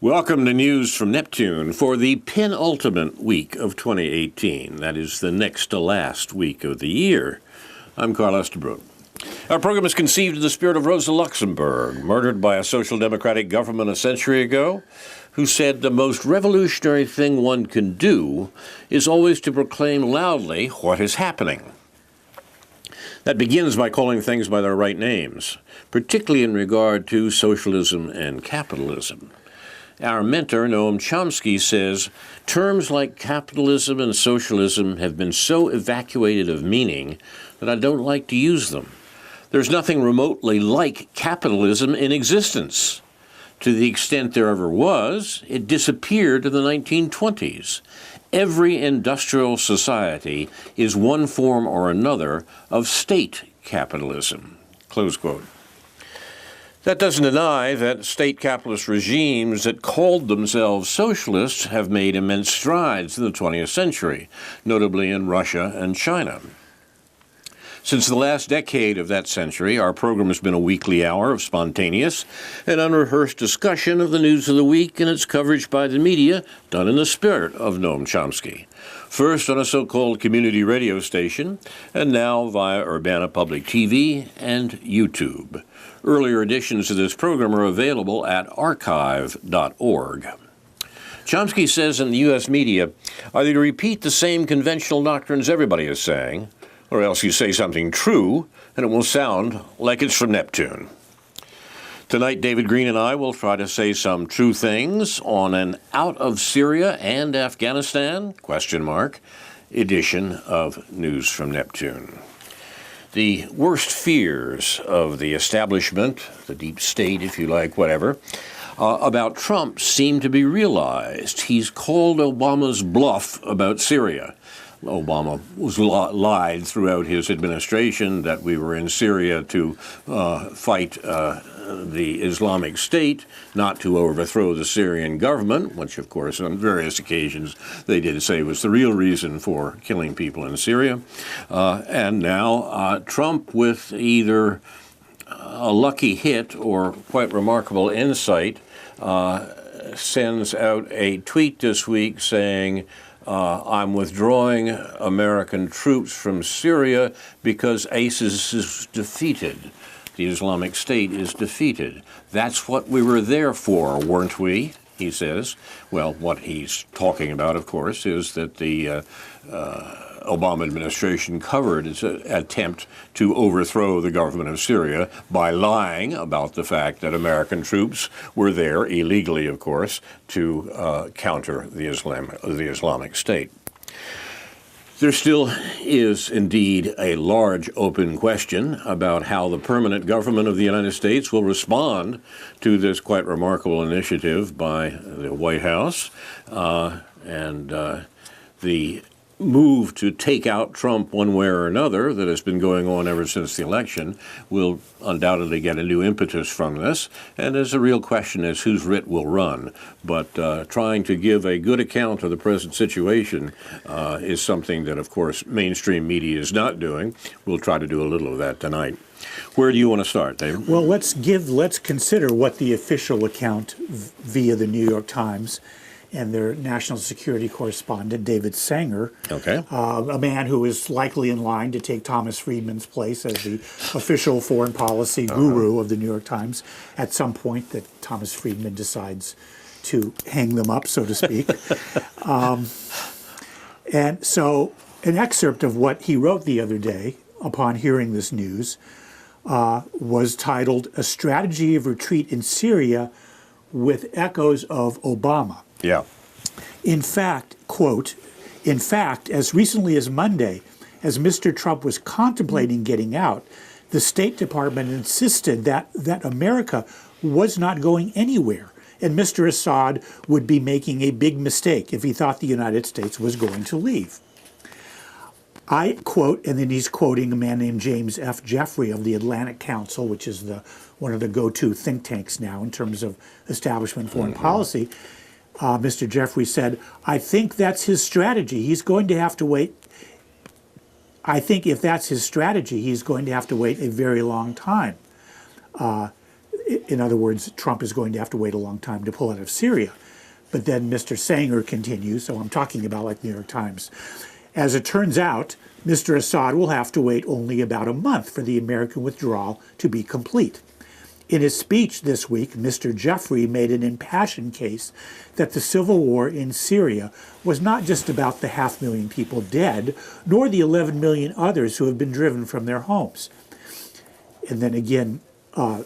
Welcome to News from Neptune for the penultimate week of 2018. That is the next to last week of the year. I'm Carl Estabrook. Our program is conceived in the spirit of Rosa Luxemburg, murdered by a social democratic government a century ago, who said the most revolutionary thing one can do is always to proclaim loudly what is happening. That begins by calling things by their right names, particularly in regard to socialism and capitalism. Our mentor, Noam Chomsky, says, terms like capitalism and socialism have been so evacuated of meaning that I don't like to use them. There's nothing remotely like capitalism in existence. To the extent there ever was, it disappeared in the 1920s. Every industrial society is one form or another of state capitalism. Close quote. That doesn't deny that state capitalist regimes that called themselves socialists have made immense strides in the 20th century, notably in Russia and China. Since the last decade of that century, our program has been a weekly hour of spontaneous and unrehearsed discussion of the news of the week and its coverage by the media, done in the spirit of Noam Chomsky. First on a so-called community radio station, and now via Urbana Public TV and YouTube. Earlier editions of this program are available at archive.org. Chomsky says in the U.S. media, either you repeat the same conventional doctrines everybody is saying, or else you say something true, and it will sound like it's from Neptune. Tonight, David Green and I will try to say some true things on an out of Syria and Afghanistan, ? Edition of News from Neptune. The worst fears of the establishment, the deep state, if you like, whatever, about Trump seem to be realized. He's called Obama's bluff about Syria. Obama was lied throughout his administration that we were in Syria to fight the Islamic State, not to overthrow the Syrian government, which, of course, on various occasions they did say was the real reason for killing people in Syria. And now Trump, with either a lucky hit or quite remarkable insight, sends out a tweet this week saying, I'm withdrawing American troops from Syria because ISIS is defeated. The Islamic State is defeated. That's what we were there for, weren't we? He says. Well, what he's talking about, of course, is that the Obama administration covered its attempt to overthrow the government of Syria by lying about the fact that American troops were there, illegally, of course, to counter the Islamic State. There still is indeed a large open question about how the permanent government of the United States will respond to this quite remarkable initiative by the White House and the move to take out Trump one way or another that has been going on ever since the election will undoubtedly get a new impetus from this. And there's a real question as whose writ will run. But trying to give a good account of the present situation is something that, of course, mainstream media is not doing. We'll try to do a little of that tonight. Where do you want to start, David? Well, let's consider what the official account via the New York Times and their national security correspondent, David Sanger, a man who is likely in line to take Thomas Friedman's place as the official foreign policy guru of the New York Times at some point that Thomas Friedman decides to hang them up, so to speak. And so an excerpt of what he wrote the other day upon hearing this news was titled, "A Strategy of Retreat in Syria with Echoes of Obama." Yeah. In fact, quote, "In fact, as recently as Monday, as Mr. Trump was contemplating getting out, the State Department insisted that America was not going anywhere, and Mr. Assad would be making a big mistake if he thought the United States was going to leave." I quote, and then he's quoting a man named James F. Jeffrey of the Atlantic Council, which is one of the go-to think tanks now in terms of establishment foreign policy. Mr. Jeffrey said, "I think that's his strategy. He's going to have to wait. I think if that's his strategy, he's going to have to wait a very long time." In other words, Trump is going to have to wait a long time to pull out of Syria. But then Mr. Sanger continues, so I'm talking about like New York Times. As it turns out, Mr. Assad will have to wait only about a month for the American withdrawal to be complete. In his speech this week, Mr. Jeffrey made an impassioned case that the civil war in Syria was not just about the 500,000 people dead, nor the 11 million others who have been driven from their homes. And then again,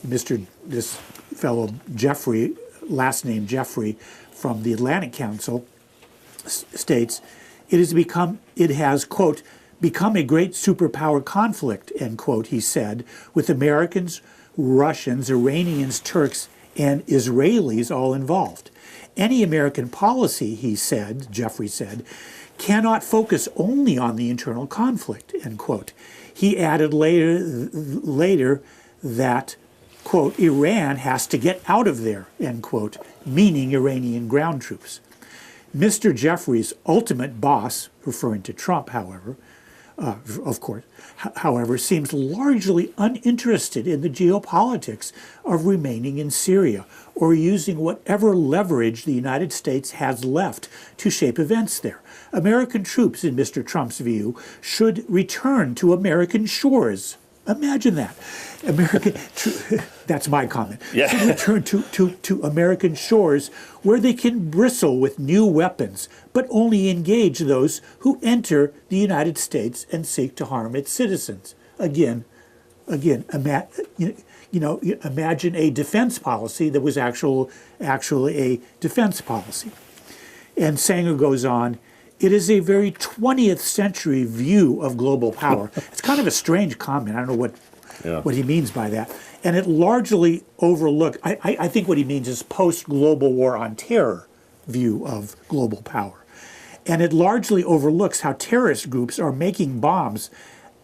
this fellow Jeffrey, last name Jeffrey, from the Atlantic Council, states, it has, quote, become a great superpower conflict, end quote, he said, with Americans, Russians, Iranians, Turks, and Israelis all involved. Any American policy, Jeffrey said, cannot focus only on the internal conflict, end quote. He added later that, quote, Iran has to get out of there, end quote, meaning Iranian ground troops. Mr. Jeffrey's ultimate boss, referring to Trump, however, seems largely uninterested in the geopolitics of remaining in Syria or using whatever leverage the United States has left to shape events there. American troops, in Mr. Trump's view, should return to American shores. Imagine that. That's my comment. Yeah. Should return to American shores where they can bristle with new weapons, but only engage those who enter the United States and seek to harm its citizens. Again, imagine a defense policy that was actually a defense policy. And Sanger goes on, it is a very 20th century view of global power. It's kind of a strange comment. I don't know what he means by that. And it largely overlooked, I think what he means is post-global war on terror view of global power. And it largely overlooks how terrorist groups are making bombs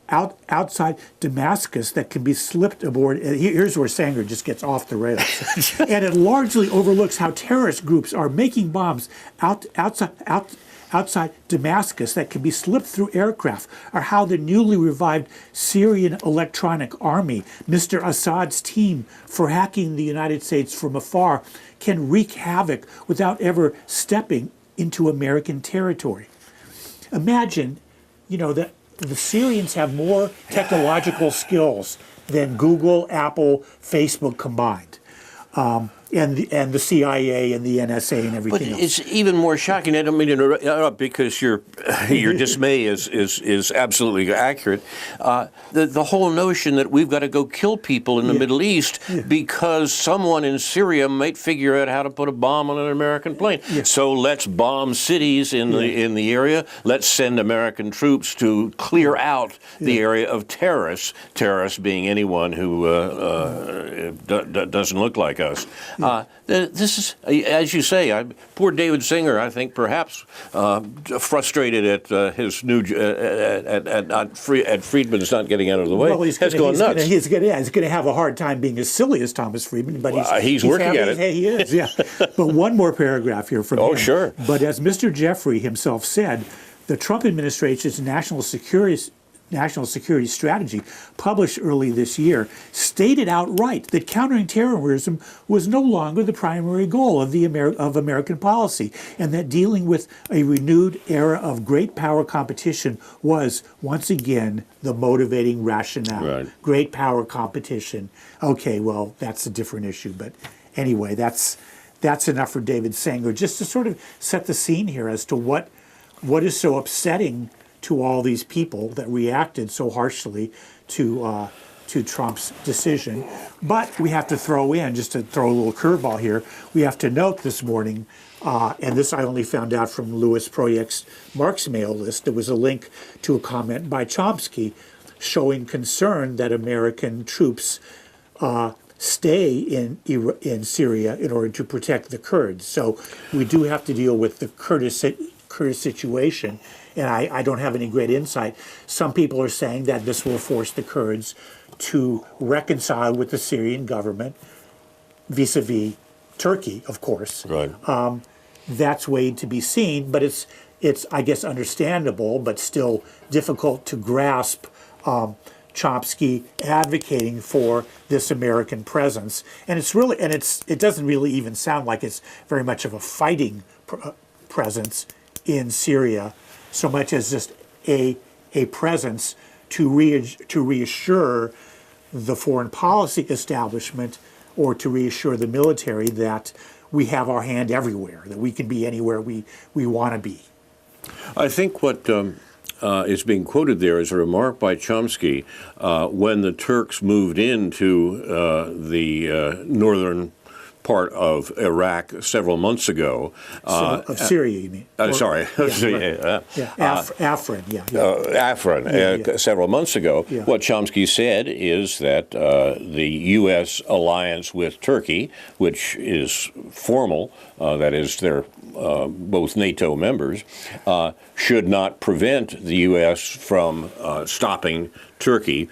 outside Damascus that can be slipped aboard. Here's where Sanger just gets off the rails. And it largely overlooks how terrorist groups are making bombs outside Damascus that can be slipped through aircraft, or how the newly revived Syrian electronic army, Mr. Assad's team for hacking the United States from afar, can wreak havoc without ever stepping into American territory. Imagine, that the Syrians have more technological skills than Google, Apple, Facebook combined. And the CIA and the NSA and everything else. But it's even more shocking. I don't mean to interrupt because your dismay is absolutely accurate. The whole notion that we've got to go kill people in the Middle East because someone in Syria might figure out how to put a bomb on an American plane. So let's bomb cities in the area. Let's send American troops to clear out the area of terrorists. Terrorists being anyone who doesn't look like us. This is, as you say, poor David Singer, I think, perhaps frustrated at his new at Friedman's not getting out of the way. Well, he's going to have a hard time being as silly as Thomas Friedman, but he's working at it. He is, yeah. But one more paragraph here from him. Oh, sure. But as Mr. Jeffrey himself said, the Trump administration's national security strategy, published early this year, stated outright that countering terrorism was no longer the primary goal of American policy, and that dealing with a renewed era of great power competition was, once again, the motivating rationale. Right. Great power competition. Okay, well, that's a different issue, but anyway, that's enough for David Sanger, just to sort of set the scene here as to what is so upsetting to all these people that reacted so harshly to Trump's decision. But we have to throw in, just to throw a little curveball here, we have to note this morning, and this I only found out from Louis Proyect's Mark's mail list, there was a link to a comment by Chomsky showing concern that American troops stay in Syria in order to protect the Kurds. So we do have to deal with the Kurdish situation. And I don't have any great insight. Some people are saying that this will force the Kurds to reconcile with the Syrian government vis-a-vis Turkey, of course. Right. That's waiting to be seen, but it's I guess understandable, but still difficult to grasp Chomsky advocating for this American presence, and it doesn't really even sound like it's very much of a fighting presence in Syria, so much as just a presence to reassure the foreign policy establishment, or to reassure the military that we have our hand everywhere, that we can be anywhere we want to be. I think what is being quoted there is a remark by Chomsky when the Turks moved into the northern part of Iraq several months ago. Of Syria, you mean? Sorry. Afrin, Afrin, several months ago. Yeah. What Chomsky said is that the U.S. alliance with Turkey, which is formal, that is, they're both NATO members, should not prevent the U.S. from stopping Turkey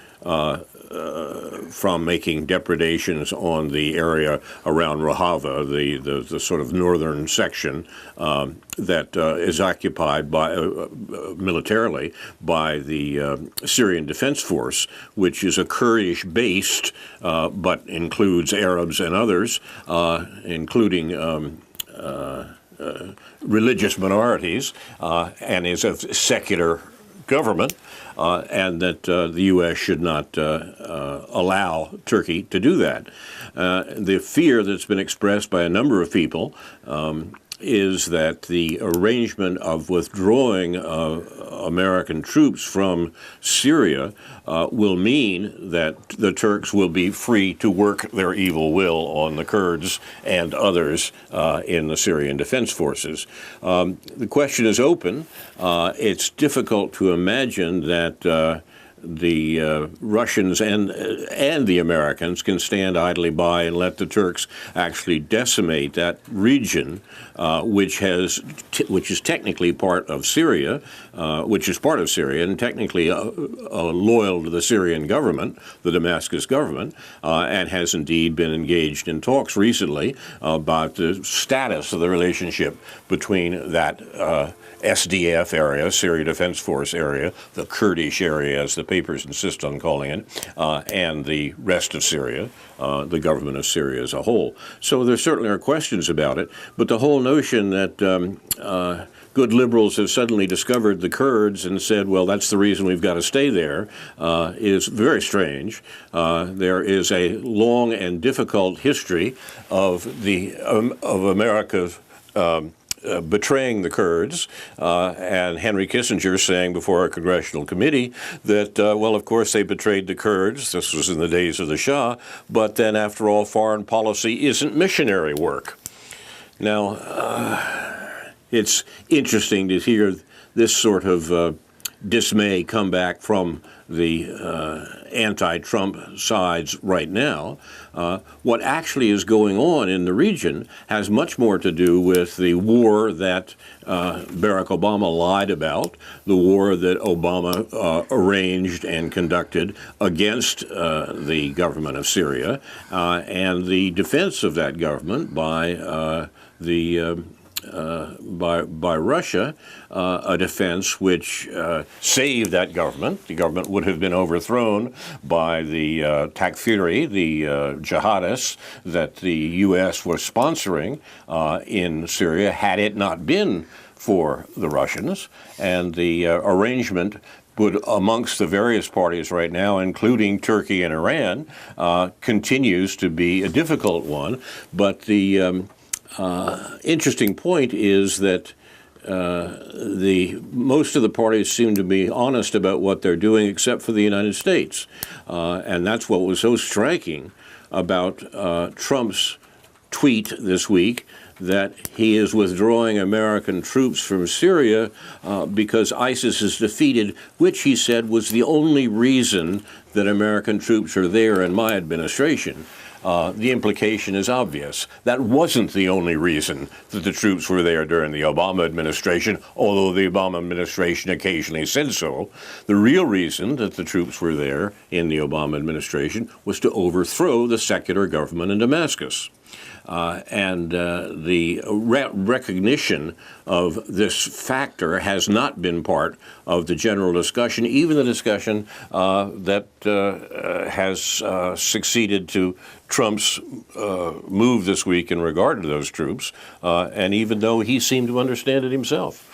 from making depredations on the area around Rojava, the sort of northern section that is occupied by militarily by the Syrian Defense Force, which is a Kurdish-based, but includes Arabs and others, including religious minorities, and is a secular government. And that the U.S. should not allow Turkey to do that. The fear that's been expressed by a number of people is that the arrangement of withdrawing American troops from Syria will mean that the Turks will be free to work their evil will on the Kurds and others in the Syrian Defense Forces. The question is open. It's difficult to imagine that the Russians and the Americans can stand idly by and let the Turks actually decimate that region, which is technically part of Syria, and technically loyal to the Syrian government, the Damascus government, and has indeed been engaged in talks recently about the status of the relationship between that SDF area, Syria Defense Force area, the Kurdish area, as the papers insist on calling it, and the rest of Syria, the government of Syria as a whole. So there certainly are questions about it, but the whole notion that good liberals have suddenly discovered the Kurds and said, well, that's the reason we've got to stay there, is very strange. There is a long and difficult history of America's betraying the Kurds, and Henry Kissinger saying before a congressional committee that, well, of course they betrayed the Kurds. This was in the days of the Shah, but then after all, foreign policy isn't missionary work. Now, it's interesting to hear this sort of dismay come back from the anti-Trump sides right now. What actually is going on in the region has much more to do with the war that Barack Obama lied about, the war that Obama arranged and conducted against the government of Syria, and the defense of that government by Russia, a defense which saved that government. The government would have been overthrown by the Takfiri, the jihadists that the U.S. was sponsoring in Syria, had it not been for the Russians. And the arrangement would, amongst the various parties right now, including Turkey and Iran, continues to be a difficult one. But the interesting point is that most of the parties seem to be honest about what they're doing, except for the United States. And that's what was so striking about Trump's tweet this week, that he is withdrawing American troops from Syria because ISIS is defeated, which he said was the only reason that American troops are there in my administration. The implication is obvious. That wasn't the only reason that the troops were there during the Obama administration, although the Obama administration occasionally said so. The real reason that the troops were there in the Obama administration was to overthrow the secular government in Damascus. And the recognition of this factor has not been part of the general discussion, even the discussion that has succeeded to Trump's move this week in regard to those troops, and even though he seemed to understand it himself.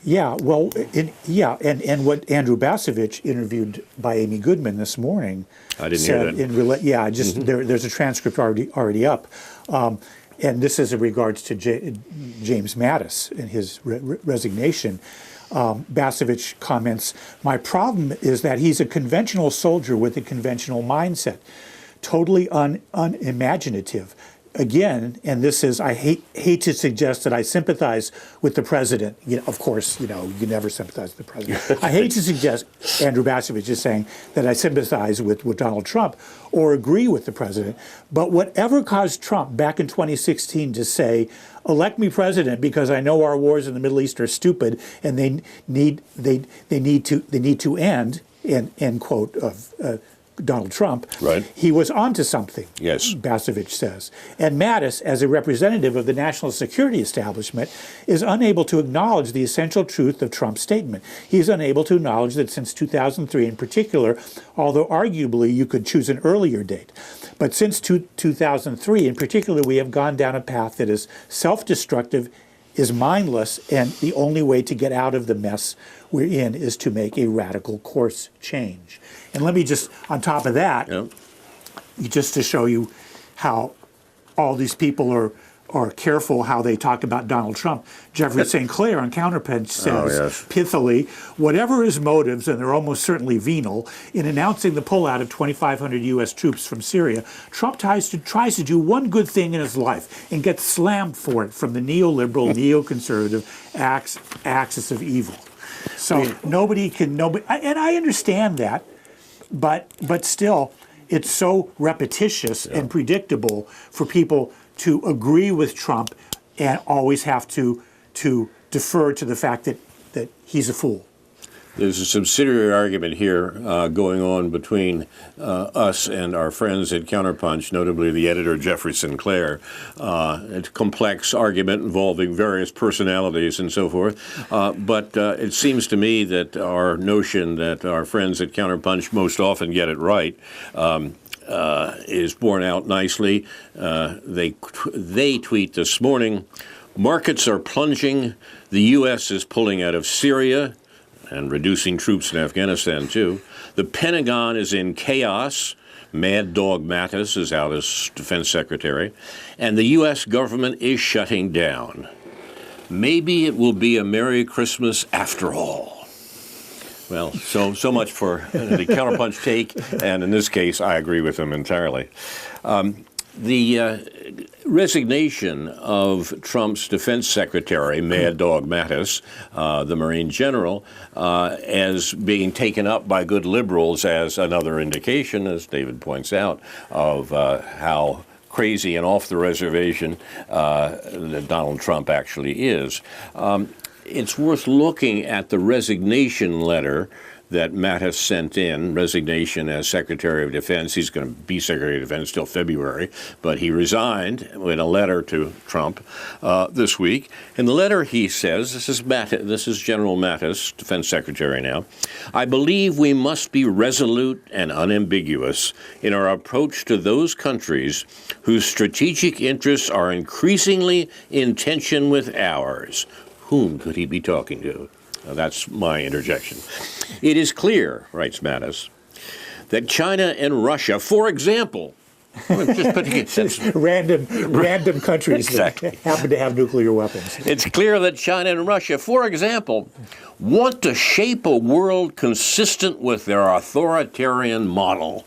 Yeah, well, and what Andrew Basovich interviewed by Amy Goodman this morning. I didn't hear that. There's a transcript already up, and this is in regards to James Mattis and his resignation. Basovich comments, "My problem is that he's a conventional soldier with a conventional mindset, totally unimaginative." Again, and this is, I hate to suggest that I sympathize with the president. Of course, you never sympathize with the president. I hate to suggest, Andrew Basovich is saying, that I sympathize with Donald Trump or agree with the president. But whatever caused Trump back in 2016 to say, elect me president because I know our wars in the Middle East are stupid and they need to end, end quote of Donald Trump, right. He was onto something, yes. Basovich says. And Mattis, as a representative of the national security establishment, is unable to acknowledge the essential truth of Trump's statement. He is unable to acknowledge that since 2003 in particular, although arguably you could choose an earlier date, but since 2003 in particular, we have gone down a path that is self-destructive, is mindless, and the only way to get out of the mess we're in is to make a radical course change. And let me just, on top of that, just to show you how all these people are careful how they talk about Donald Trump, Jeffrey St. Clair on Counterpunch says, pithily, whatever his motives, and they're almost certainly venal, in announcing the pullout of 2,500 U.S. troops from Syria, Trump tries to do one good thing in his life and gets slammed for it from the neoliberal, neoconservative axis of evil. So nobody, and I understand that, but still, it's so repetitious and predictable for people to agree with Trump and always have to defer to the fact that he's a fool. There's a subsidiary argument here going on between us and our friends at Counterpunch, notably the editor Jeffrey Sinclair. It's a complex argument involving various personalities and so forth. But it seems to me that our notion that our friends at Counterpunch most often get it right is borne out nicely. They tweet this morning, markets are plunging. The U.S. is pulling out of Syria and reducing troops in Afghanistan, too. The Pentagon is in chaos. Mad Dog Mattis is out as defense secretary. And the U.S. government is shutting down. Maybe it will be a Merry Christmas after all. Well, so much for the Counterpunch take, and in this case, I agree with them entirely. The resignation of Trump's defense secretary, Mad Dog Mattis, the Marine general, as being taken up by good liberals as another indication, as David points out, of how crazy and off the reservation that Donald Trump actually is. It's worth looking at the resignation letter that Mattis sent in, resignation as Secretary of Defense. He's going to be Secretary of Defense till February, but he resigned in a letter to Trump this week. In the letter, he says, this is General Mattis, Defense Secretary now, I believe we must be resolute and unambiguous in our approach to those countries whose strategic interests are increasingly in tension with ours. Whom could he be talking to? That's my interjection. It is clear, writes Mattis, that China and Russia, for example, random countries exactly. that happen to have nuclear weapons. It's clear that China and Russia, for example, want to shape a world consistent with their authoritarian model,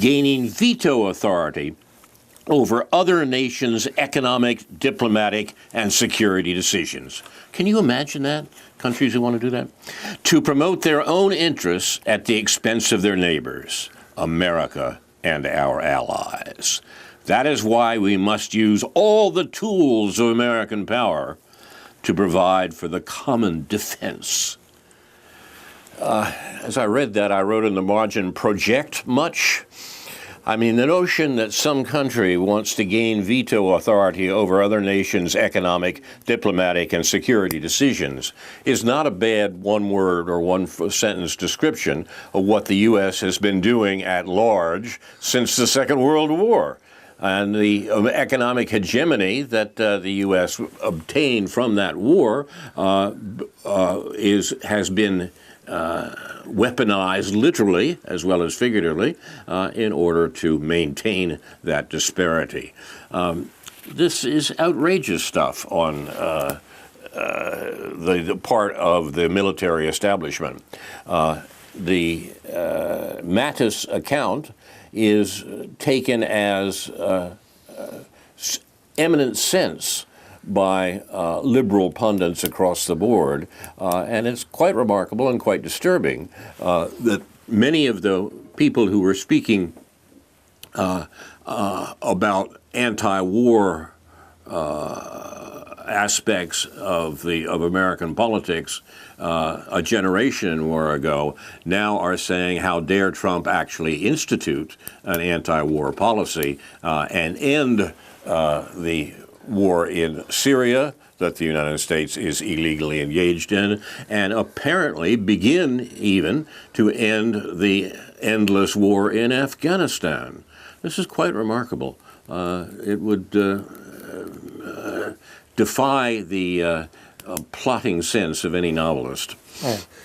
gaining veto authority over other nations' economic, diplomatic, and security decisions. Can you imagine that? Countries who want to do that? To promote their own interests at the expense of their neighbors, America and our allies. That is why we must use all the tools of American power to provide for the common defense. As I read that, I wrote in the margin, project much? I mean, the notion that some country wants to gain veto authority over other nations' economic, diplomatic, and security decisions is not a bad one-word or one-sentence description of what the U.S. has been doing at large since the Second World War. And the economic hegemony that the U.S. obtained from that war has been weaponized literally as well as figuratively in order to maintain that disparity. This is outrageous stuff on the part of the military establishment. The Mattis account is taken as eminent sense by liberal pundits across the board, and it's quite remarkable and quite disturbing that many of the people who were speaking about anti-war aspects of American politics a generation or more ago now are saying, how dare Trump actually institute an anti-war policy and end the war in Syria that the United States is illegally engaged in, and apparently begin even to end the endless war in Afghanistan. This is quite remarkable. It would defy the plotting sense of any novelist.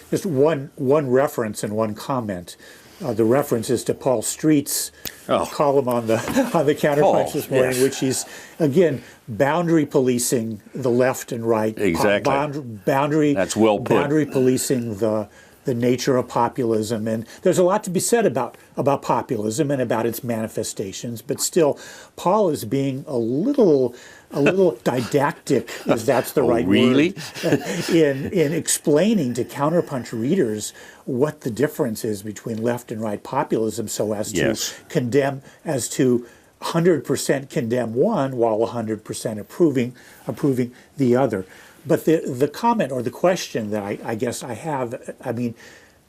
Just one reference and one comment. The reference is to Paul Street's column on the Counterpunch this morning, yes. which he's, again, boundary policing the left and right. Exactly. Boundary. That's well put. Boundary policing the nature of populism. And there's a lot to be said about populism and about its manifestations, but still, Paul is being a little didactic, if that's the right really? word, in explaining to Counterpunch readers what the difference is between left and right populism, so as to condemn, as to 100% condemn one while 100% approving the other. But the comment or the question that I guess I have, I mean,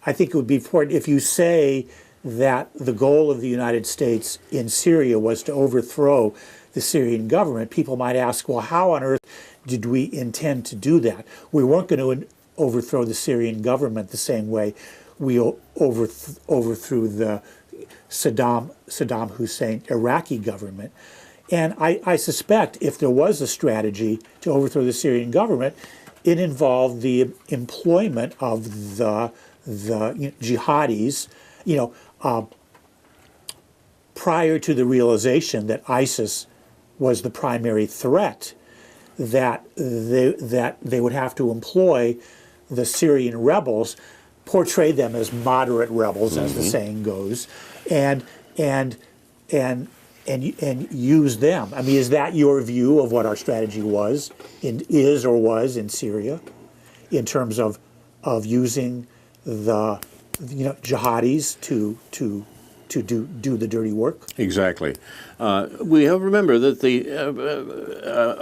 I think it would be important if you say that the goal of the United States in Syria was to overthrow the Syrian government, people might ask, well, how on earth did we intend to do that? We weren't going to overthrow the Syrian government the same way we overthrew the Saddam Hussein Iraqi government. And I suspect if there was a strategy to overthrow the Syrian government, it involved the employment of the jihadis, prior to the realization that ISIS was the primary threat, that they would have to employ the Syrian rebels, portray them as moderate rebels, as the saying goes, and use them. I mean, is that your view of what our strategy was in Syria, in terms of using the jihadis to do the dirty work? Exactly. We have to remember that the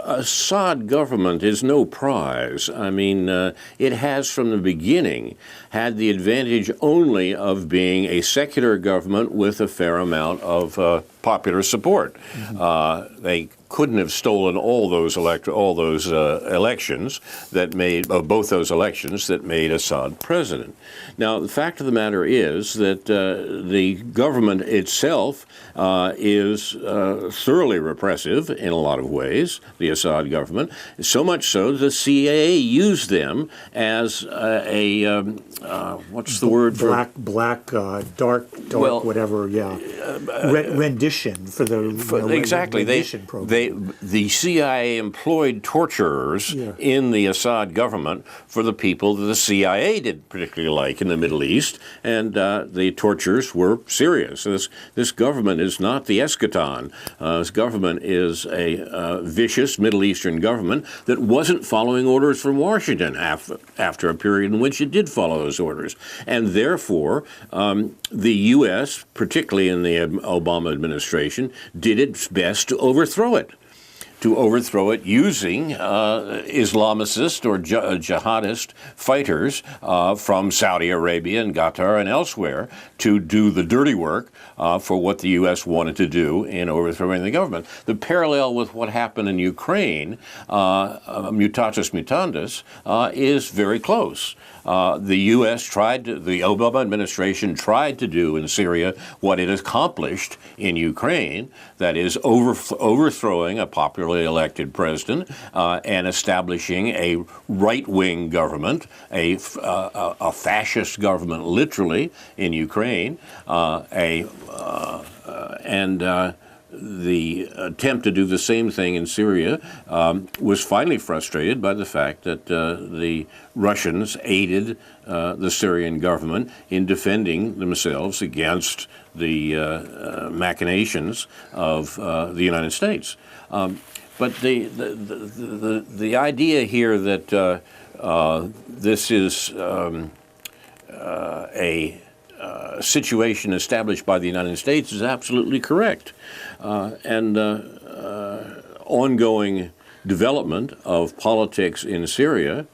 Assad government is no prize. I mean, it has from the beginning had the advantage only of being a secular government with a fair amount of popular support. Mm-hmm. They couldn't have stolen all those elections that made both those elections that made Assad president. Now, the fact of the matter is that the government itself is thoroughly repressive in a lot of ways, the Assad government, so much so the CIA used them as what's the word for? Dark, whatever, yeah. Rendition for the exactly. rendition program. The CIA employed torturers in the Assad government for the people that the CIA didn't particularly like in the Middle East, and the tortures were serious. So this government is not the eschaton. This government is a vicious Middle Eastern government that wasn't following orders from Washington after a period in which it did follow those orders. And therefore, the U.S., particularly in the Obama administration, did its best to overthrow it. to overthrow it using Islamicist or jihadist fighters from Saudi Arabia and Qatar and elsewhere to do the dirty work for what the U.S. wanted to do in overthrowing the government. The parallel with what happened in Ukraine, mutatis mutandis, is very close. The U.S. the Obama administration tried to do in Syria what it accomplished in Ukraine, that is overthrowing a popularly elected president and establishing a right-wing government, a fascist government, literally, in Ukraine, the attempt to do the same thing in Syria was finally frustrated by the fact that the Russians aided the Syrian government in defending themselves against the machinations of the United States. But the idea here that this is a situation established by the United States is absolutely correct. Ongoing development of politics in Syria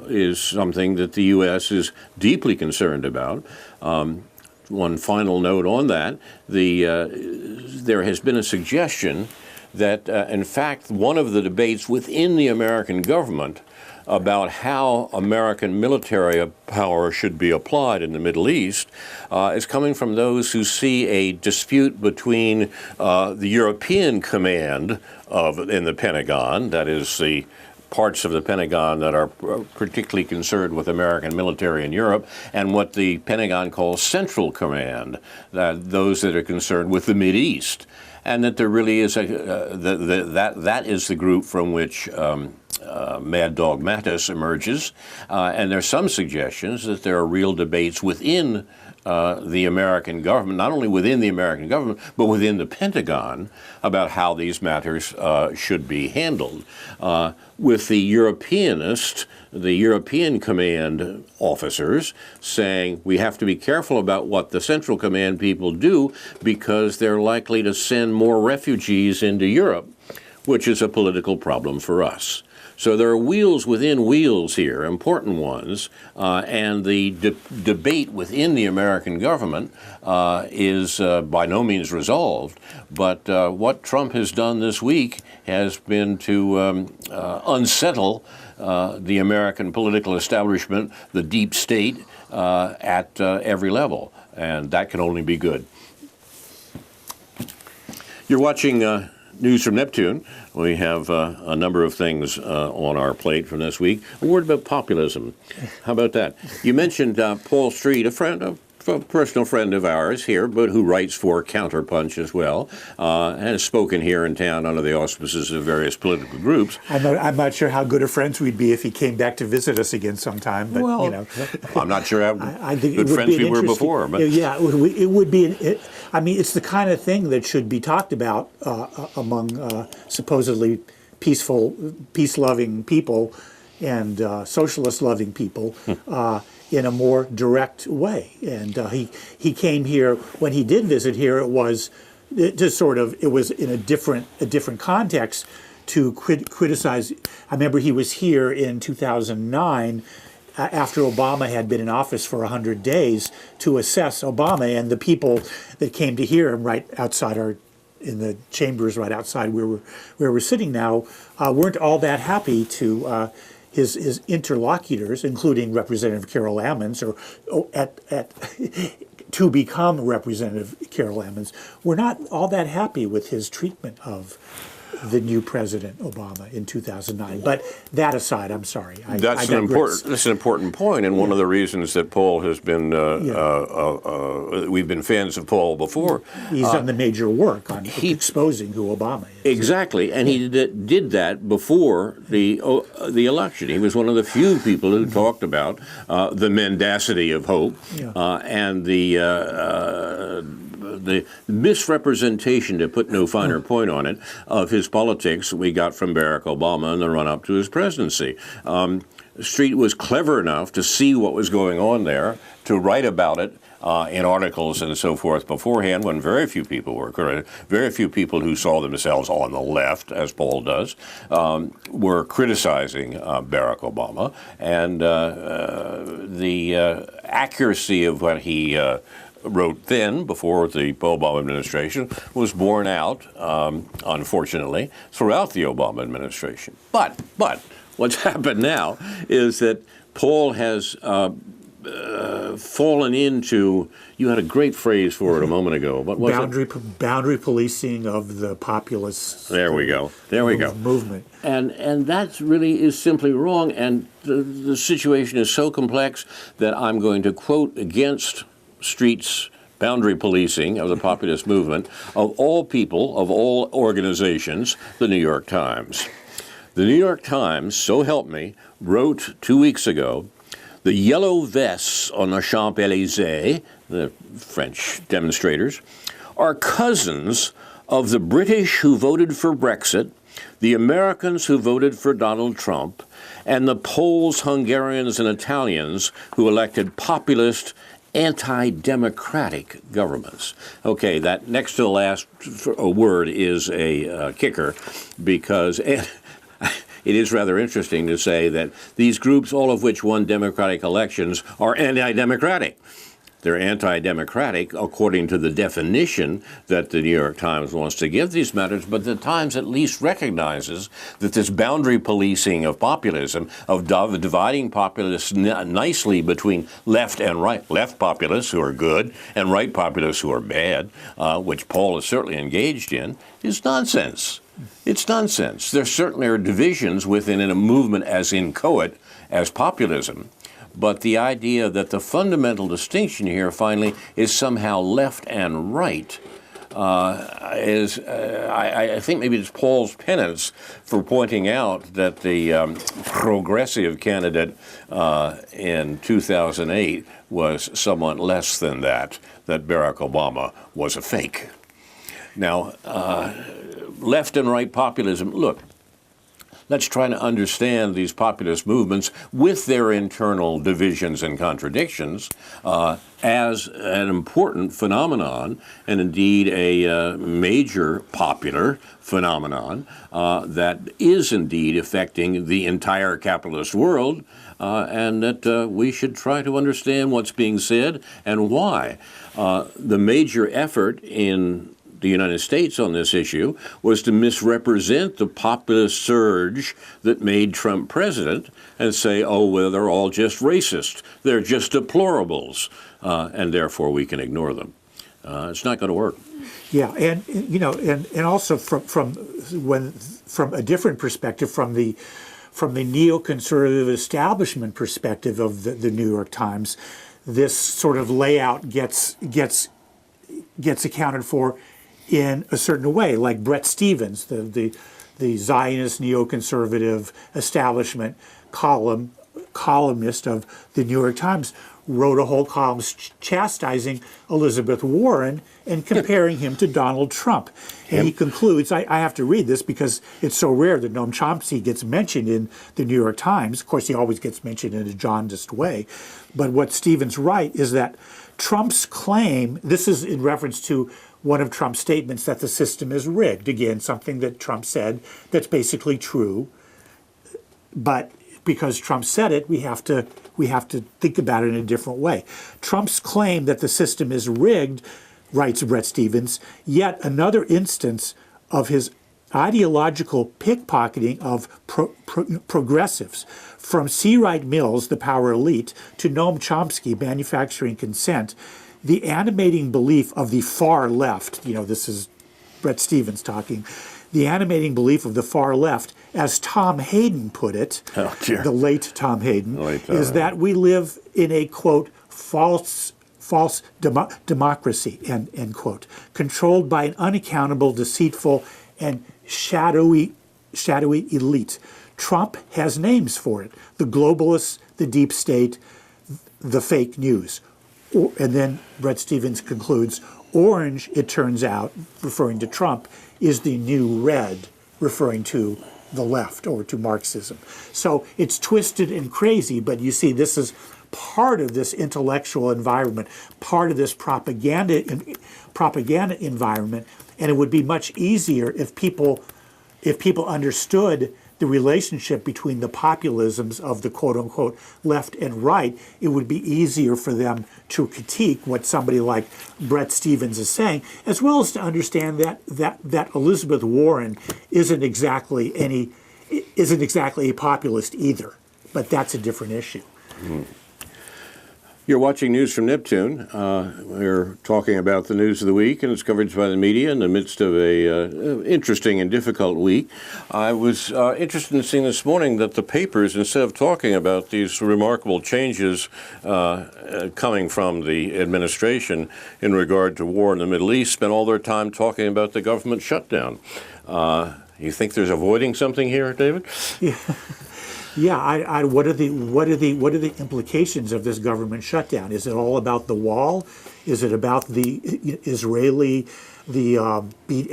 is something that the U.S. is deeply concerned about. One final note on that, there has been a suggestion that, in fact, one of the debates within the American government about how American military power should be applied in the Middle East is coming from those who see a dispute between the European command in the Pentagon, that is the parts of the Pentagon that are particularly concerned with American military in Europe, and what the Pentagon calls Central Command, those that are concerned with the Mideast, and that there really is that is the group from which Mad Dog Mattis emerges, and there are some suggestions that there are real debates within the American government, not only within the American government, but within the Pentagon, about how these matters should be handled. With the European command officers saying we have to be careful about what the Central Command people do because they're likely to send more refugees into Europe, which is a political problem for us. So there are wheels within wheels here, important ones, and the debate within the American government is by no means resolved. But what Trump has done this week has been to unsettle the American political establishment, the deep state, at every level, and that can only be good. You're watching News from Neptune. We have a number of things on our plate from this week. A word about populism. How about that? You mentioned Paul Street, a personal friend of ours here, but who writes for Counterpunch as well, has spoken here in town under the auspices of various political groups. I'm not sure how good of friends we'd be if he came back to visit us again sometime. But well, you know, I'm not sure how good friends we were before. But yeah, it would be. I mean, it's the kind of thing that should be talked about among supposedly peace-loving people and socialist-loving people. In a more direct way, and he came here when he did visit here. It was in a different context to criticize. I remember he was here in 2009 after Obama had been in office for 100 days to assess Obama, and the people that came to hear him right outside in the chambers right outside where we're sitting now weren't all that happy to. His interlocutors, including Representative Carol Ammons, to become Representative Carol Ammons, were not all that happy with his treatment of the new President Obama in 2009. But that aside, I'm sorry. That's an important point, and one of the reasons that Paul has been we've been fans of Paul before. He's done the major work on exposing who Obama is. Exactly, and he did that before the election. He was one of the few people who talked about the mendacity of hope and the misrepresentation, to put no finer point on it, of his politics we got from Barack Obama in the run-up to his presidency. Street was clever enough to see what was going on there, to write about it in articles and so forth beforehand, when very few people were critical, very few people who saw themselves on the left, as Paul does, were criticizing Barack Obama, and the accuracy of what he wrote then, before the Obama administration, was borne out, unfortunately, throughout the Obama administration. But what's happened now is that Paul has fallen into, you had a great phrase for it a moment ago. What was it? Boundary policing of the populist. There we go. There we go. Movement. And that really is simply wrong. And the situation is so complex that I'm going to quote against Street's boundary policing of the populist movement, of all people, of all organizations, the New York Times. The New York Times, so help me, wrote 2 weeks ago, the yellow vests on the Champs-Élysées, the French demonstrators, are cousins of the British who voted for Brexit, the Americans who voted for Donald Trump, and the Poles, Hungarians, and Italians who elected populist, anti-democratic governments. Okay, that next to the last word is a kicker, because it is rather interesting to say that these groups, all of which won democratic elections, are anti-democratic. They're anti-democratic according to the definition that the New York Times wants to give these matters, but the Times at least recognizes that this boundary policing of populism, of dividing populists nicely between left and right, left populists who are good and right populists who are bad, which Paul is certainly engaged in, is nonsense. It's nonsense. There certainly are divisions within a movement as inchoate as populism. But the idea that the fundamental distinction here, finally, is somehow left and right is, I think maybe it's Paul's penance for pointing out that the progressive candidate in 2008 was somewhat less than that Barack Obama was a fake. Now, left and right populism, look, let's try to understand these populist movements with their internal divisions and contradictions as an important phenomenon, and indeed a major popular phenomenon that is indeed affecting the entire capitalist world, and that we should try to understand what's being said and why. The major effort in the United States on this issue was to misrepresent the populist surge that made Trump president and say, oh, well, they're all just racist. They're just deplorables, and therefore we can ignore them. It's not going to work. Yeah, and you know, and also from a different perspective, from the neoconservative establishment perspective of the New York Times, this sort of layout gets accounted for in a certain way, like Bret Stephens, the Zionist neoconservative establishment columnist of the New York Times, wrote a whole column chastising Elizabeth Warren and comparing him to Donald Trump. And he concludes, I have to read this because it's so rare that Noam Chomsky gets mentioned in the New York Times. Of course, he always gets mentioned in a jaundiced way. But what Stephens writes is that Trump's claim, this is in reference to one of Trump's statements that the system is rigged. Again, something that Trump said that's basically true. But because Trump said it, we have to think about it in a different way. Trump's claim that the system is rigged, writes Bret Stephens, yet another instance of his ideological pickpocketing of progressives. From C. Wright Mills, the power elite, to Noam Chomsky, manufacturing consent, the animating belief of the far left, this is Bret Stephens talking, the animating belief of the far left, as Tom Hayden put it, the late Tom Hayden, is that we live in a, quote, false democracy, end quote, controlled by an unaccountable, deceitful, and shadowy elite. Trump has names for it: the globalists, the deep state, the fake news. And then Bret Stephens concludes, orange, it turns out, referring to Trump, is the new red, referring to the left or to Marxism. So it's twisted and crazy, but you see, this is part of this intellectual environment, part of this propaganda environment, and it would be much easier if people understood the relationship between the populisms of the quote-unquote left and right. It would be easier for them to critique what somebody like Bret Stephens is saying, as well as to understand that Elizabeth Warren isn't exactly a populist either. But that's a different issue. Mm. You're watching News from Neptune. We're talking about the news of the week and its coverage by the media in the midst of a interesting and difficult week. I was interested in seeing this morning that the papers, instead of talking about these remarkable changes coming from the administration in regard to war in the Middle East, spent all their time talking about the government shutdown. You think there's avoiding something here, David? Yeah. Yeah, what are the implications of this government shutdown? Is it all about the wall? Is it about the Israeli, anti-BDS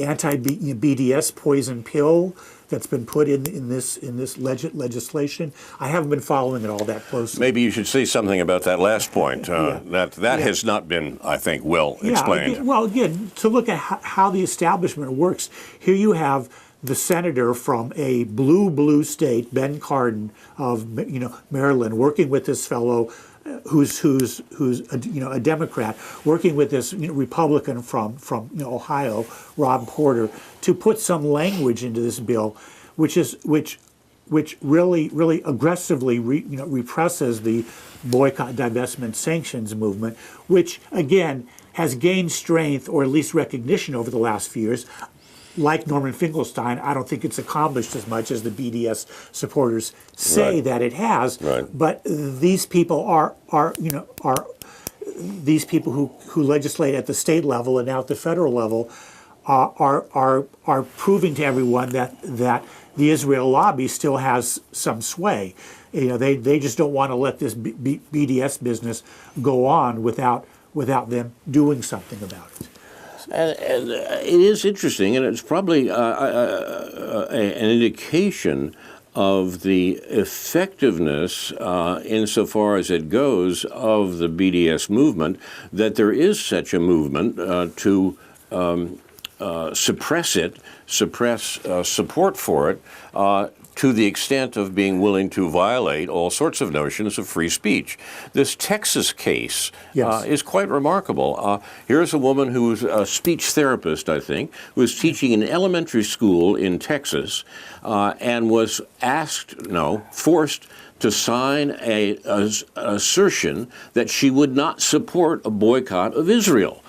poison pill that's been put in this legislation? I haven't been following it all that closely. Maybe you should say something about that last point. That has not been, I think, well explained. Well, again, to look at how the establishment works, here you have the senator from a blue state, Ben Cardin of Maryland, working with this fellow who's a Democrat, working with this Republican from Ohio, Rob Porter, to put some language into this bill, which really aggressively represses the boycott, divestment, sanctions movement, which again has gained strength or at least recognition over the last few years. Like Norman Finkelstein, I don't think it's accomplished as much as the BDS supporters say that it has. Right. But these people are these people who legislate at the state level and now at the federal level are proving to everyone that the Israel lobby still has some sway. They just don't want to let this BDS business go on without them doing something about it. And it is interesting, and it's probably an indication of the effectiveness, insofar as it goes, of the BDS movement, that there is such a movement to suppress support for it, to the extent of being willing to violate all sorts of notions of free speech. This Texas case is quite remarkable. Here's a woman who's a speech therapist, I think, who was teaching in elementary school in Texas and was forced to sign an assertion that she would not support a boycott of Israel.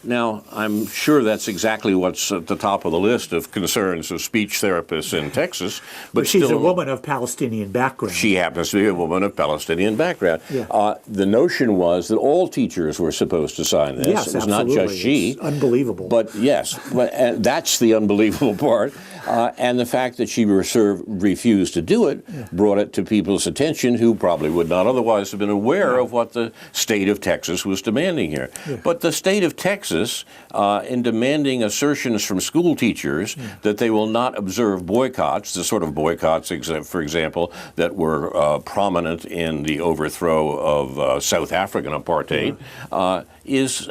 Now, I'm sure that's exactly what's at the top of the list of concerns of speech therapists in Texas. But she's a woman of Palestinian background. She happens to be a woman of Palestinian background. Yeah. The notion was that all teachers were supposed to sign this. Yes, it was absolutely. not just she. It's unbelievable. But yes, that's the unbelievable part. And the fact that she refused to do it brought it to people's attention who probably would not otherwise have been aware of what the state of Texas was demanding here. Yeah. But the state of Texas, in demanding assertions from school teachers that they will not observe boycotts, the sort of boycotts, for example, that were prominent in the overthrow of South African apartheid, is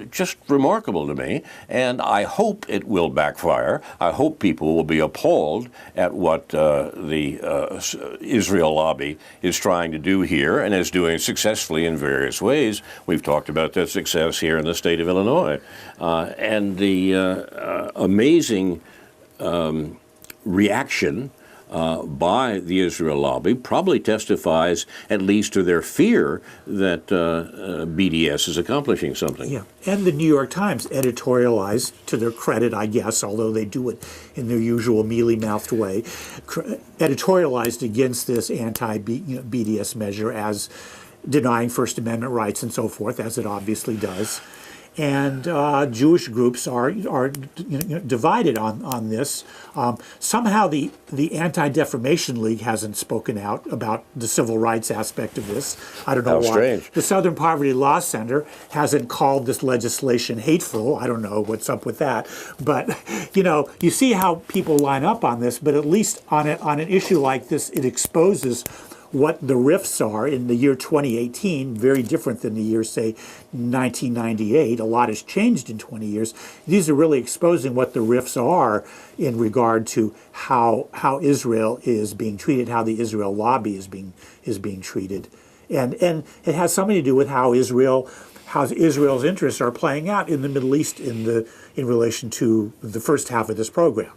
just remarkable to me. And I hope it will backfire. I hope people will be appalled at what the Israel lobby is trying to do here and is doing successfully in various ways. We've talked about that success here in the state of Illinois. And the amazing reaction by the Israel lobby probably testifies at least to their fear that BDS is accomplishing something. Yeah, and the New York Times editorialized, to their credit, I guess, although they do it in their usual mealy-mouthed way, editorialized against this anti-BDS measure as denying First Amendment rights and so forth, as it obviously does. And Jewish groups are divided on this. Somehow the Anti-Defamation League hasn't spoken out about the civil rights aspect of this. I don't know why. Strange. The Southern Poverty Law Center hasn't called this legislation hateful. I don't know what's up with that. But you see how people line up on this. But at least on an issue like this, it exposes what the rifts are in the year 2018, very different than the year, say, 1998. A lot has changed in 20 years. These are really exposing what the rifts are in regard to how Israel is being treated, how the Israel lobby is being treated. And it has something to do with how Israel's interests are playing out in the Middle East in relation to the first half of this program.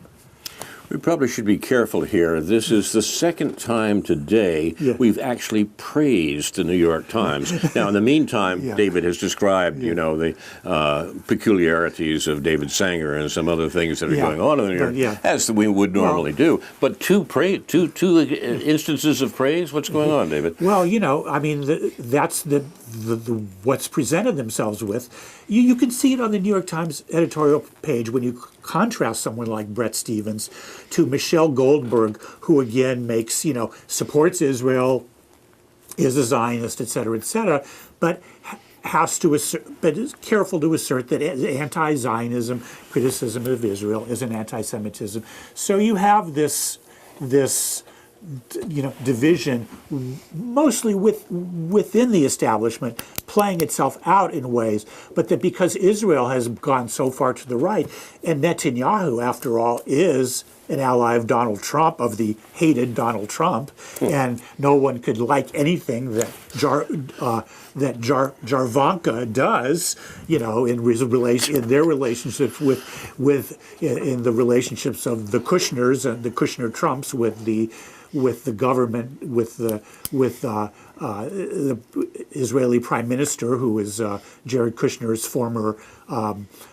We probably should be careful here. This is the second time today we've actually praised the New York Times. Now, in the meantime, David has described, the peculiarities of David Sanger and some other things that are going on in the New York, as we would normally do. But two instances of praise. What's going on, David? Well, that's what's presented themselves with. You can see it on the New York Times editorial page when you contrast someone like Bret Stephens to Michelle Goldberg, who again supports Israel, is a Zionist, et cetera, but is careful to assert that anti-Zionism, criticism of Israel, is an anti-Semitism. So you have this division, mostly within the establishment, playing itself out in ways, but that because Israel has gone so far to the right, and Netanyahu, after all, is an ally of Donald Trump, of the hated Donald Trump, and no one could like anything that Jarvanka does, in their relationships in the relationships of the Kushners and the Kushner Trumps with the government, with the Israeli Prime Minister, who is Jared Kushner's former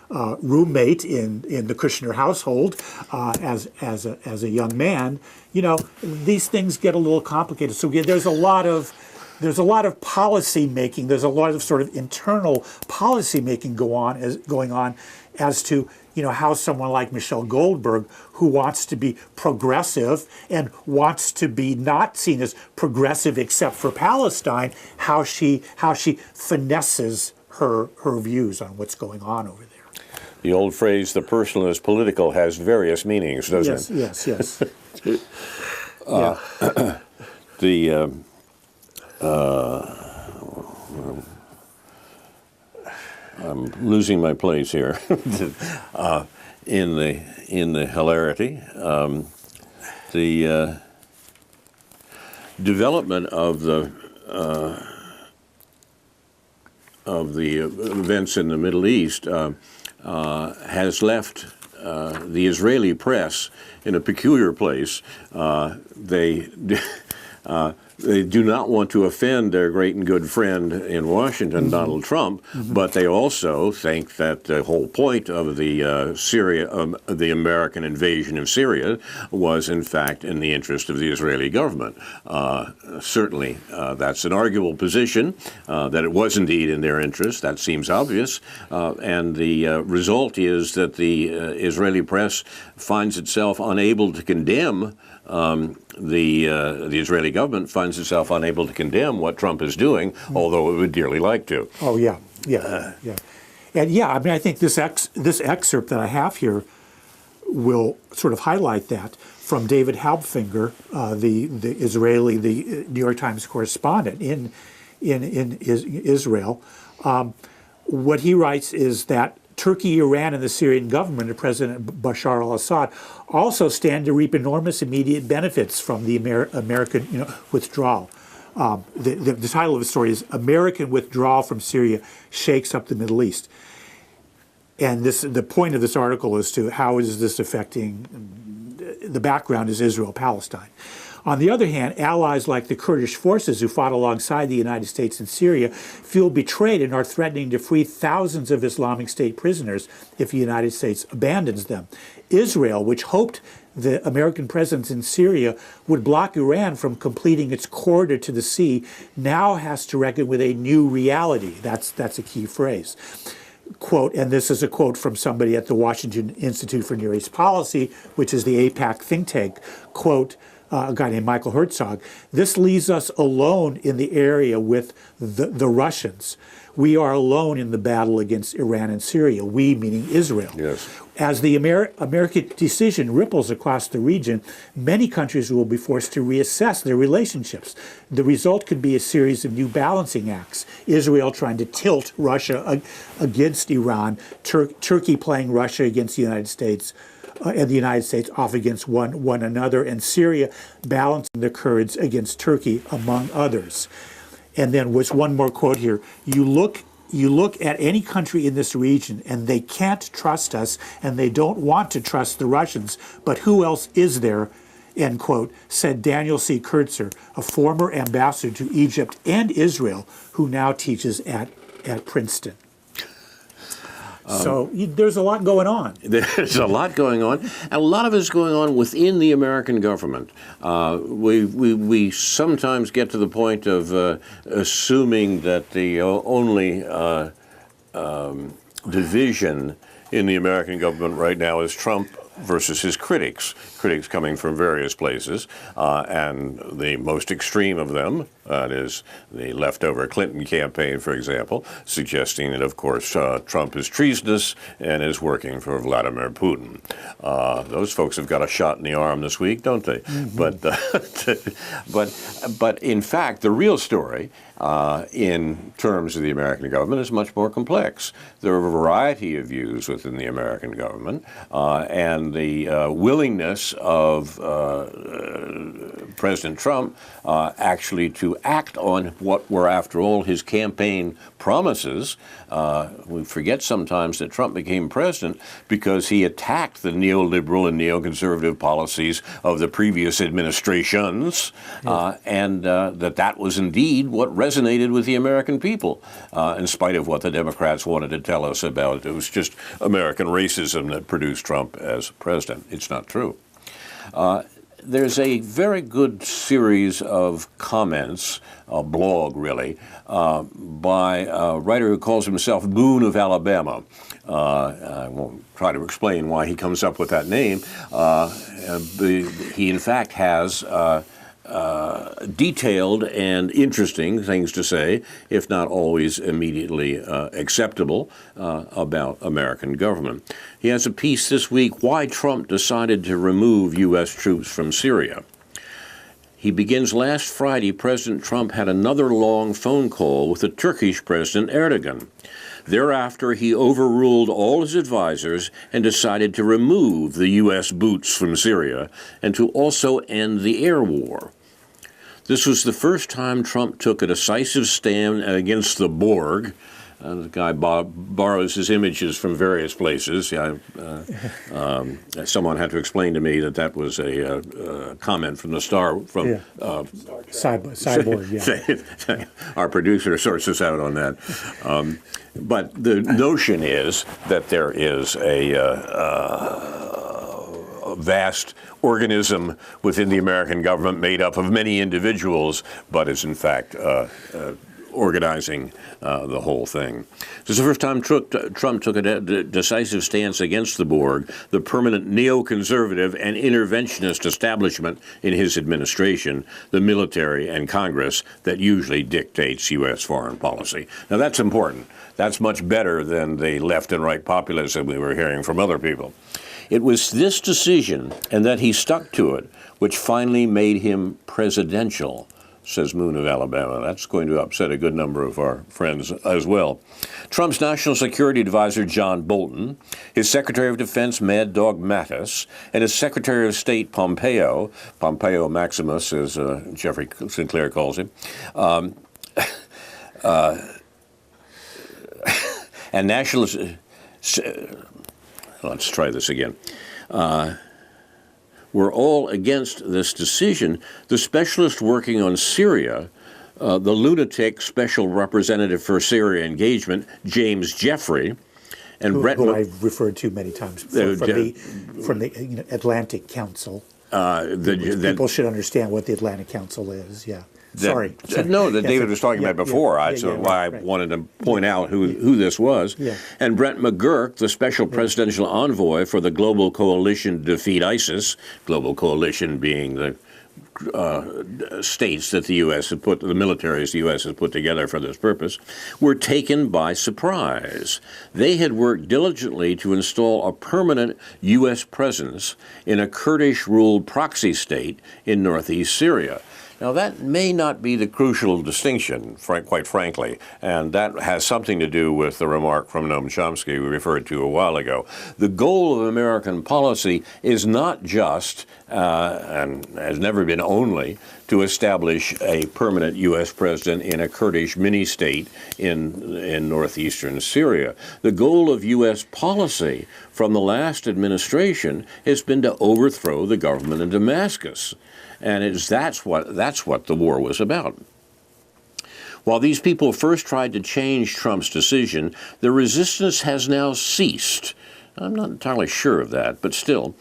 roommate in the Kushner household as a young man. These things get a little complicated. So there's a lot of policy making. There's a lot of sort of internal policy making going on as to how someone like Michelle Goldberg, who wants to be progressive and wants to be not seen as progressive except for Palestine, how she finesses her views on what's going on over there. The old phrase, "the personal is political," has various meanings, doesn't it? Yes. I'm losing my place here in the hilarity. The development of the events in the Middle East has left the Israeli press in a peculiar place. They do not want to offend their great and good friend in Washington, Donald Trump, but they also think that the whole point of the the American invasion of Syria was, in fact, in the interest of the Israeli government. Certainly, that's an arguable position, that it was indeed in their interest. That seems obvious. And the result is that the Israeli press finds itself unable to condemn the Israeli government finds itself unable to condemn what Trump is doing, although it would dearly like to. Oh, yeah. And I think this excerpt that I have here will sort of highlight that from David Halbfinger, the New York Times correspondent in Israel. What he writes is that Turkey, Iran, and the Syrian government of President Bashar al-Assad also stand to reap enormous immediate benefits from the American withdrawal. The title of the story is "American Withdrawal from Syria Shakes Up the Middle East." And the point of this article is to how is this affecting, the background is Israel-Palestine. On the other hand, allies like the Kurdish forces who fought alongside the United States in Syria feel betrayed and are threatening to free thousands of Islamic State prisoners if the United States abandons them. Israel, which hoped the American presence in Syria would block Iran from completing its corridor to the sea, now has to reckon with a new reality. That's a key phrase. Quote, and this is a quote from somebody at the Washington Institute for Near East Policy, which is the AIPAC think tank, quote, a guy named Michael Herzog. This leaves us alone in the area with the Russians. We are alone in the battle against Iran and Syria, we meaning Israel. Yes. As the American decision ripples across the region, many countries will be forced to reassess their relationships. The result could be a series of new balancing acts. Israel trying to tilt Russia against Iran, Turkey playing Russia against the United States, and the United States off against one another, and Syria balancing the Kurds against Turkey, among others. And then was one more quote here. You look at any country in this region and they can't trust us and they don't want to trust the Russians, but who else is there, end quote, said Daniel C. Kurtzer, a former ambassador to Egypt and Israel who now teaches at Princeton. So there's a lot going on. There's a lot going on, and a lot of it is going on within the American government. We sometimes get to the point of assuming that the only division in the American government right now is Trump versus his critics coming from various places, and the most extreme of them, that is the leftover Clinton campaign, for example, suggesting that, of course, Trump is treasonous and is working for Vladimir Putin. Those folks have got a shot in the arm this week, don't they? Mm-hmm. But in fact, the real story in terms of the American government is much more complex. There are a variety of views within the American government, and the willingness of President Trump actually to act on what were, after all, his campaign promises. We forget sometimes that Trump became president because he attacked the neoliberal and neoconservative policies of the previous administrations, and that was indeed what resonated with the American people, in spite of what the Democrats wanted to tell us about it was just American racism that produced Trump as president. It's not true. There's a very good series of comments, a blog really, by a writer who calls himself Moon of Alabama. I won't try to explain why he comes up with that name. He in fact has detailed and interesting things to say, if not always immediately acceptable, about American government. He has a piece this week, Why Trump Decided to Remove U.S. Troops from Syria. He begins, last Friday, President Trump had another long phone call with the Turkish President Erdogan. Thereafter, he overruled all his advisors and decided to remove the U.S. boots from Syria and to also end the air war. This was the first time Trump took a decisive stand against the Borg. The guy borrows his images from various places. Someone had to explain to me that was a comment from the Star. Cyborg, yeah. Our producer sorts us out on that. But the notion is that there is a vast organism within the American government made up of many individuals, but is in fact organizing the whole thing. This is the first time Trump took a decisive stance against the Borg, the permanent neoconservative and interventionist establishment in his administration, the military and Congress that usually dictates U.S. foreign policy. Now that's important. That's much better than the left and right populism we were hearing from other people. It was this decision, and that he stuck to it, which finally made him presidential, says Moon of Alabama. That's going to upset a good number of our friends as well. Trump's National Security Advisor, John Bolton, his Secretary of Defense, Mad Dog Mattis, and his Secretary of State, Pompeo Maximus, as Jeffrey Sinclair calls him, and national... Let's try this again. We're all against this decision. The specialist working on Syria, the lunatic special representative for Syria engagement, James Jeffrey, and who I've referred to many times from the Atlantic Council. People should understand what the Atlantic Council is. Yeah. Sorry. No, that David was talking about before. I wanted to point out who this was. Yeah. And Brett McGurk, the special presidential envoy for the Global Coalition to Defeat ISIS, Global Coalition being the states that the U.S. had put, the militaries the U.S. has put together for this purpose, were taken by surprise. They had worked diligently to install a permanent U.S. presence in a Kurdish-ruled proxy state in northeast Syria. Now, that may not be the crucial distinction, quite frankly, and that has something to do with the remark from Noam Chomsky we referred to a while ago. The goal of American policy is not just, and has never been only, to establish a permanent U.S. president in a Kurdish mini-state in northeastern Syria. The goal of U.S. policy from the last administration has been to overthrow the government in Damascus. And that's what the war was about. While these people first tried to change Trump's decision, the resistance has now ceased. I'm not entirely sure of that, but still.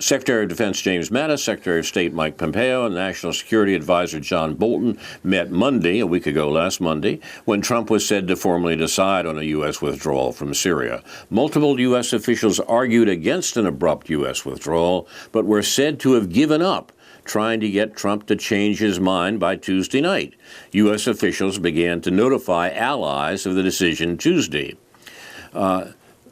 Secretary of Defense James Mattis, Secretary of State Mike Pompeo, and National Security Advisor John Bolton met Monday, a week ago last Monday, when Trump was said to formally decide on a U.S. withdrawal from Syria. Multiple U.S. officials argued against an abrupt U.S. withdrawal, but were said to have given up trying to get Trump to change his mind by Tuesday night. U.S. officials began to notify allies of the decision Tuesday.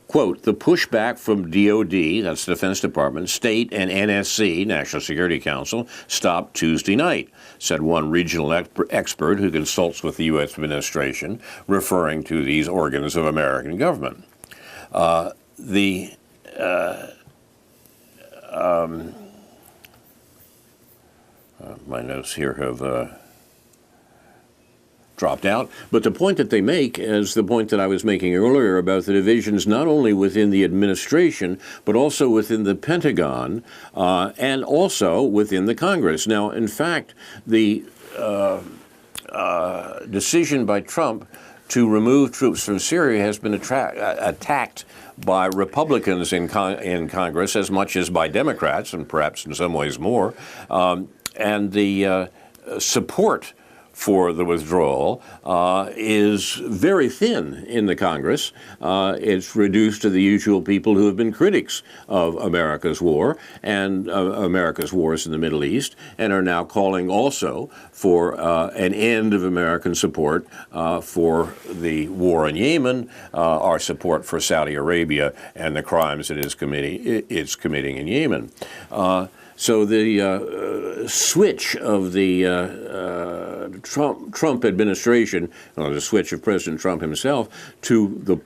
Quote, the pushback from DOD, that's the Defense Department, State, and NSC, National Security Council, stopped Tuesday night, said one regional expert who consults with the U.S. administration, referring to these organs of American government. My notes here have dropped out. But the point that they make is the point that I was making earlier about the divisions not only within the administration, but also within the Pentagon and also within the Congress. Now, in fact, the decision by Trump to remove troops from Syria has been attacked by Republicans in Congress as much as by Democrats, and perhaps in some ways more. And the support for the withdrawal is very thin in the Congress. It's reduced to the usual people who have been critics of America's war and America's wars in the Middle East, and are now calling also for an end of American support for the war in Yemen, our support for Saudi Arabia and the crimes it is committing in Yemen. So the switch of the Trump administration, the switch of President Trump himself to the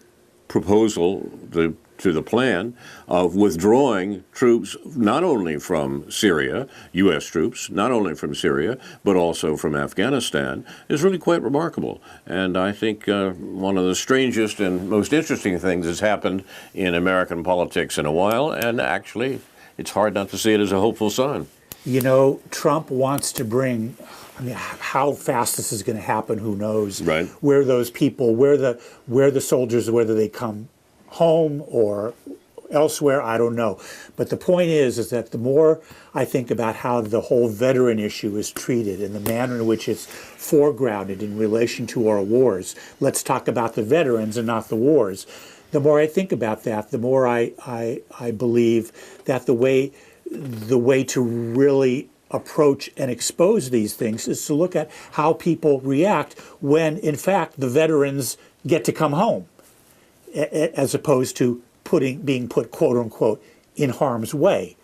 proposal, to the plan of withdrawing troops not only from Syria, U.S. troops, not only from Syria, but also from Afghanistan, is really quite remarkable. And I think one of the strangest and most interesting things has happened in American politics in a while, and actually it's hard not to see it as a hopeful sign. You know, Trump wants to bring, I mean, how fast this is going to happen, who knows? Right. Where those people, where the soldiers, whether they come home or elsewhere, I don't know. But the point is that the more I think about how the whole veteran issue is treated and the manner in which it's foregrounded in relation to our wars, let's talk about the veterans and not the wars. The more I think about that, the more I believe that the way to really approach and expose these things is to look at how people react when, in fact, the veterans get to come home, as opposed to being put, quote unquote, in harm's way.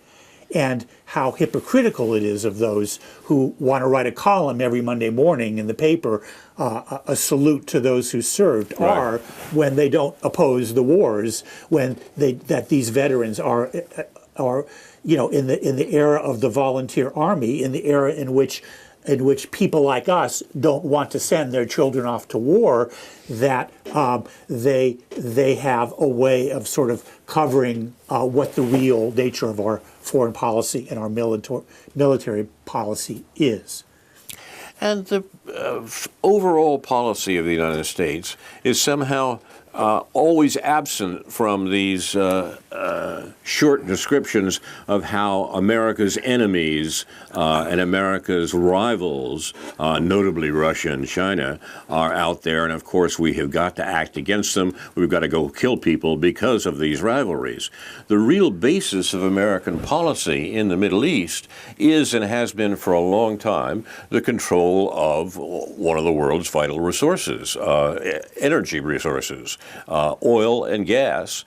And how hypocritical it is of those who want to write a column every Monday morning in the paper, a salute to those who served, right, are when they don't oppose the wars, when that these veterans are you know, in the era of the volunteer army, in the era in which people like us don't want to send their children off to war, that they have a way of sort of covering what the real nature of our foreign policy and our military policy is. And the overall policy of the United States is somehow always absent from these short descriptions of how America's enemies and America's rivals, notably Russia and China, are out there. And of course, we have got to act against them. We've got to go kill people because of these rivalries. The real basis of American policy in the Middle East is and has been for a long time the control of one of the world's vital resources, energy resources. Oil and gas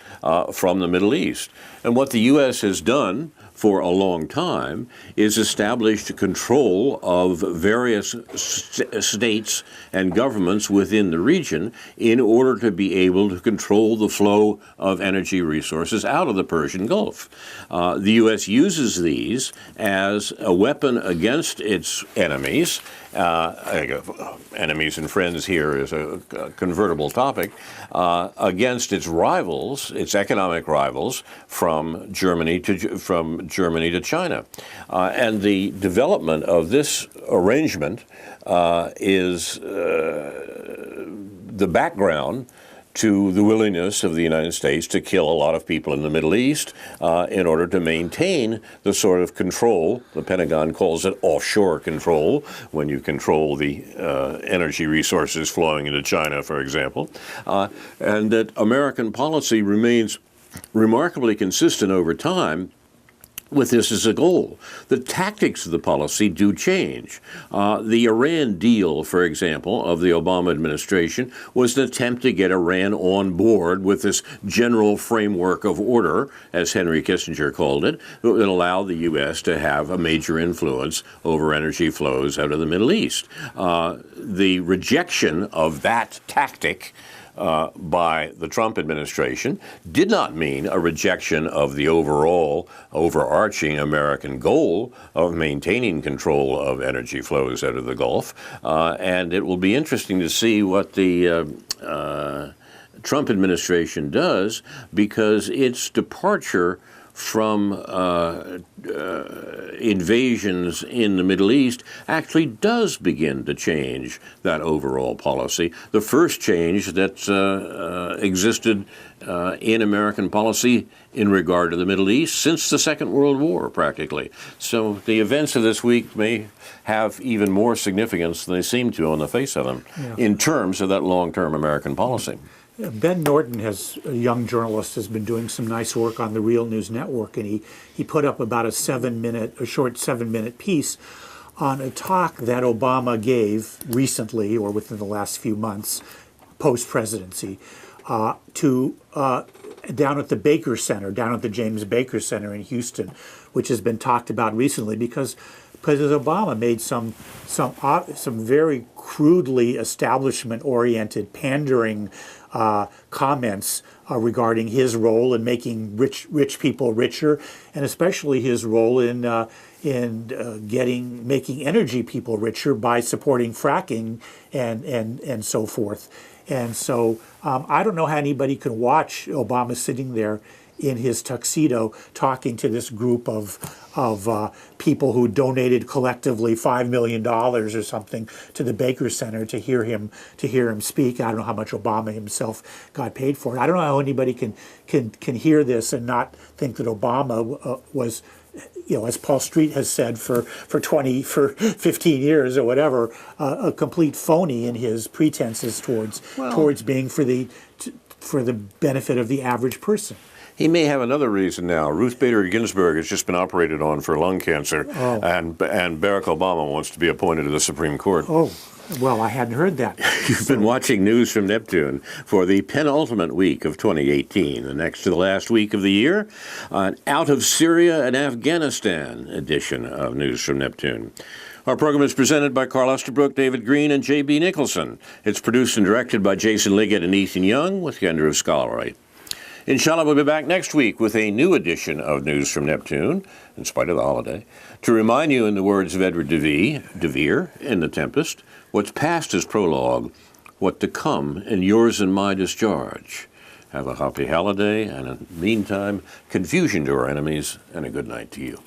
from the Middle East. And what the U.S. has done for a long time is established control of various states and governments within the region in order to be able to control the flow of energy resources out of the Persian Gulf. The U.S. uses these as a weapon against its enemies. Enemies and friends here is a convertible topic, against its rivals, its economic rivals from Germany to China. And the development of this arrangement is the background to the willingness of the United States to kill a lot of people in the Middle East in order to maintain the sort of control, the Pentagon calls it offshore control, when you control the energy resources flowing into China, for example, and that American policy remains remarkably consistent over time with this as a goal. The tactics of the policy do change. The Iran deal, for example, of the Obama administration was an attempt to get Iran on board with this general framework of order, as Henry Kissinger called it, that would allow the U.S. to have a major influence over energy flows out of the Middle East. The rejection of that tactic by the Trump administration did not mean a rejection of the overall overarching American goal of maintaining control of energy flows out of the Gulf. And it will be interesting to see what the Trump administration does, because its departure from invasions in the Middle East actually does begin to change that overall policy. The first change that existed in American policy in regard to the Middle East since the Second World War, practically. So the events of this week may have even more significance than they seem to on the face of them in terms of that long-term American policy. Ben Norton, a young journalist, has been doing some nice work on the Real News Network, and he put up about a short 7-minute piece on a talk that Obama gave recently, or within the last few months, post-presidency, down at the Baker Center, down at the James Baker Center in Houston, which has been talked about recently because President Obama made some very crudely establishment-oriented, pandering comments regarding his role in making rich people richer, and especially his role in making energy people richer by supporting fracking and so forth. And so I don't know how anybody can watch Obama sitting there in his tuxedo talking to this group of people who donated collectively $5 million or something to the Baker Center to hear him speak. I don't know how much Obama himself got paid for it. I don't know how anybody can hear this and not think that Obama was, as Paul Street has said for 15 years or whatever, a complete phony in his pretenses towards being for the benefit of the average person. He may have another reason now. Ruth Bader Ginsburg has just been operated on for lung cancer, and Barack Obama wants to be appointed to the Supreme Court. Oh, well, I hadn't heard that. You've been watching News from Neptune for the penultimate week of 2018, the next to the last week of the year, an Out of Syria and Afghanistan edition of News from Neptune. Our program is presented by Carl Estabrook, David Green, and J.B. Nicholson. It's produced and directed by Jason Liggett and Ethan Young with Kendra Scholarly. Inshallah, we'll be back next week with a new edition of News from Neptune, in spite of the holiday, to remind you, in the words of Edward de Vere in The Tempest, what's past is prologue, what to come in yours and my discharge. Have a happy holiday, and in the meantime, confusion to our enemies, and a good night to you.